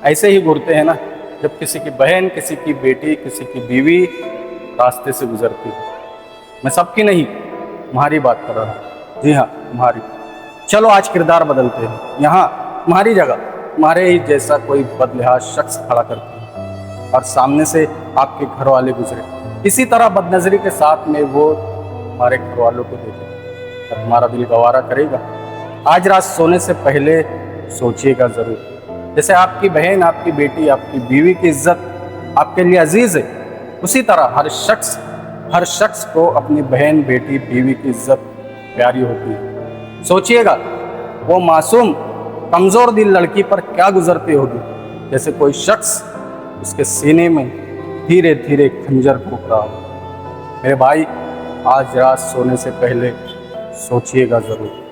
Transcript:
ऐसे ही घूरते हैं ना, जब किसी की बहन, किसी की बेटी, किसी की बीवी रास्ते से गुजरती है। मैं सबकी नहीं, तुम्हारी बात कर रहा हूँ। जी हाँ, तुम्हारी। चलो आज किरदार बदलते हैं। यहाँ तुम्हारी जगह तुम्हारे ही जैसा कोई बदलिहाज शख्स खड़ा करते हैं और सामने से आपके घर वाले गुजरे, इसी तरह बदनजरी के साथ में वो हमारे घर वालों को देखे, क्या तुम्हारा दिल गवारा करेगा? आज रात सोने से पहले सोचिएगा ज़रूर। जैसे आपकी बहन, आपकी बेटी, आपकी बीवी की इज्जत आपके लिए अजीज़ है, उसी तरह हर शख्स को अपनी बहन, बेटी, बीवी की इज्जत प्यारी होती है। सोचिएगा वो मासूम कमज़ोर दिल लड़की पर क्या गुजरती होगी, जैसे कोई शख्स उसके सीने में धीरे धीरे खंजर फूंक रहा हो। मेरे भाई, आज रात सोने से पहले सोचिएगा ज़रूर।